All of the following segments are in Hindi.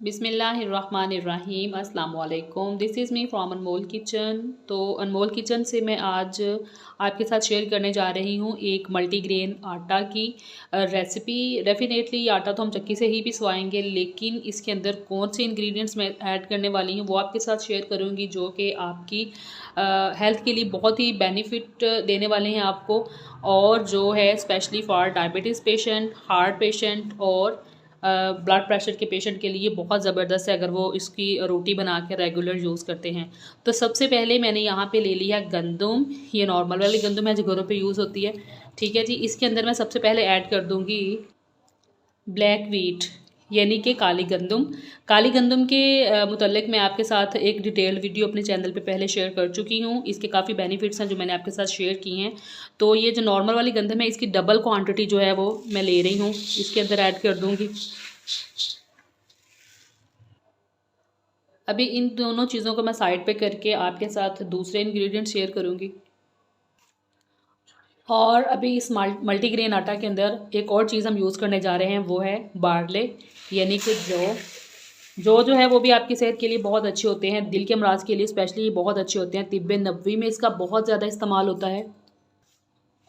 बिस्मिल्लाहिर्रहमानिर्रहीम अस्सलाम वालेकुम। This is me from Anmol kitchen. तो अनमोल किचन से मैं आज आपके साथ शेयर करने जा रही हूँ एक मल्टीग्रेन आटा की रेसिपी। डेफिनेटली ये आटा तो हम चक्की से ही पिसवाएंगे, लेकिन इसके अंदर कौन से इंग्रेडिएंट्स मैं ऐड करने वाली हूँ वो आपके साथ शेयर करूँगी, जो कि आपकी हेल्थ के लिए बहुत ही बेनिफिट देने वाले हैं आपको, और जो है specially for diabetes patient, heart patient और ब्लड प्रेशर के पेशेंट के लिए बहुत ज़बरदस्त है अगर वो इसकी रोटी बना के रेगुलर यूज़ करते हैं। तो सबसे पहले मैंने यहाँ पे ले लिया गंदम। ये नॉर्मल वाली गंदम है जो घरों पे यूज़ होती है, ठीक है जी। इसके अंदर मैं सबसे पहले ऐड कर दूँगी ब्लैक व्हीट, यानी कि काली गंदम। काली गंदम के मुतल्लिक मैं आपके साथ एक डिटेल्ड वीडियो अपने चैनल पे पहले शेयर कर चुकी हूँ। इसके काफ़ी बेनिफिट्स हैं जो मैंने आपके साथ शेयर की हैं। तो ये जो नॉर्मल वाली गंदम है, इसकी डबल क्वांटिटी जो है वो मैं ले रही हूँ, इसके अंदर ऐड कर दूँगी। अभी इन दोनों चीज़ों को मैं साइड पे करके आपके साथ दूसरे इंग्रेडिएंट शेयर करूँगी। और अभी इस मल्टीग्रेन आटा के अंदर एक और चीज़ हम यूज़ करने जा रहे हैं, वो है बारले, यानी कि जो है वो भी आपकी सेहत के लिए बहुत अच्छे होते हैं। दिल के अमराज के लिए स्पेशली बहुत अच्छे होते हैं। तिब्बे नबवी में इसका बहुत ज़्यादा इस्तेमाल होता है,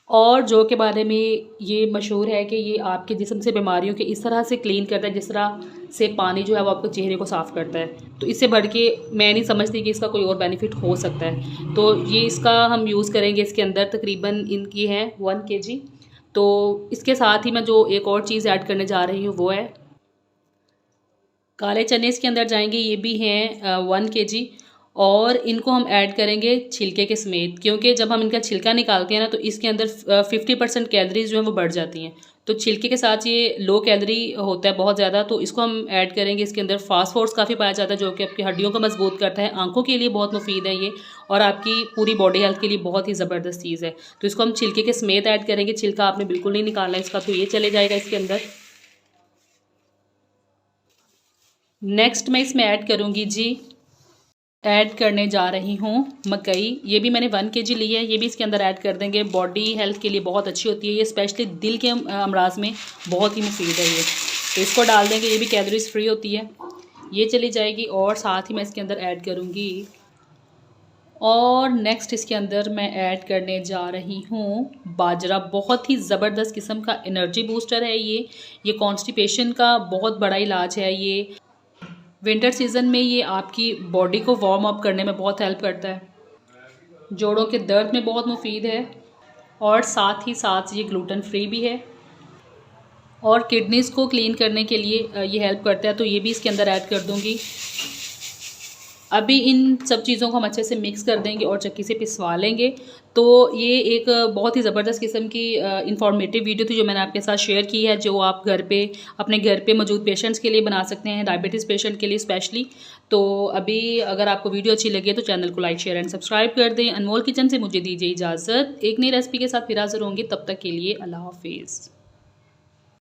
और जो के बारे में ये मशहूर है कि ये आपके जिस्म से बीमारियों के इस तरह से क्लीन करता है जिस तरह से पानी जो है वो आपके चेहरे को साफ़ करता है। तो इससे बढ़ के मैं नहीं समझती कि इसका कोई और बेनिफिट हो सकता है। तो ये इसका हम यूज़ करेंगे। इसके अंदर तकरीबन इनकी है 1 kg। तो इसके साथ ही मैं जो एक और चीज़ ऐड करने जा रही हूँ वो है काले चने। इसके अंदर जाएंगे, ये भी हैं 1 kg, और इनको हम ऐड करेंगे छिलके के समेत, क्योंकि जब हम इनका छिलका निकालते हैं ना तो इसके अंदर 50% कैलोरीज जो हैं वो बढ़ जाती हैं। तो छिलके के साथ ये लो कैलोरी होता है बहुत ज़्यादा, तो इसको हम ऐड करेंगे। इसके अंदर फास्फोरस काफ़ी पाया जाता है जो कि आपकी हड्डियों को मजबूत करता है, आंखों के लिए बहुत मुफीद है ये, और आपकी पूरी बॉडी हेल्थ के लिए बहुत ही ज़बरदस्त चीज़ है। तो इसको हम छिलके के समेत ऐड करेंगे। छिलका आपने बिल्कुल नहीं निकालना है इसका, तो ये चले जाएगा इसके अंदर। नेक्स्ट मैं इसमें ऐड करने जा रही हूँ मकई। ये भी मैंने 1 kg ली है, ये भी इसके अंदर ऐड कर देंगे। बॉडी हेल्थ के लिए बहुत अच्छी होती है ये, स्पेशली दिल के अमराज में बहुत ही मुफीद है ये। तो इसको डाल देंगे, ये भी कैलोरीज फ्री होती है, ये चली जाएगी। और साथ ही मैं इसके अंदर ऐड करूँगी, और नेक्स्ट इसके अंदर मैं ऐड करने जा रही हूँ बाजरा। बहुत ही ज़बरदस्त किस्म का एनर्जी बूस्टर है ये कॉन्स्टिपेशन का बहुत बड़ा इलाज है ये। विंटर सीज़न में ये आपकी बॉडी को वार्म अप करने में बहुत हेल्प करता है, जोड़ों के दर्द में बहुत मुफीद है, और साथ ही साथ ये ग्लूटेन फ्री भी है, और किडनीज़ को क्लीन करने के लिए ये हेल्प करता है। तो ये भी इसके अंदर ऐड कर दूँगी। अभी इन सब चीज़ों को हम अच्छे से मिक्स कर देंगे और चक्की से पिसवा लेंगे। तो ये एक बहुत ही ज़बरदस्त किस्म की इंफॉर्मेटिव वीडियो थी जो मैंने आपके साथ शेयर की है, जो आप अपने घर पे मौजूद पेशेंट्स के लिए बना सकते हैं, डायबिटीज़ पेशेंट के लिए स्पेशली। तो अभी अगर आपको वीडियो अच्छी लगी है तो चैनल को लाइक, शेयर एंड सब्सक्राइब कर दें। अनमोल किचन से मुझे दीजिए इजाज़त। एक नई रेसिपी के साथ फिर हाज़िर होंगी, तब तक के लिए अल्लाह हाफिज़।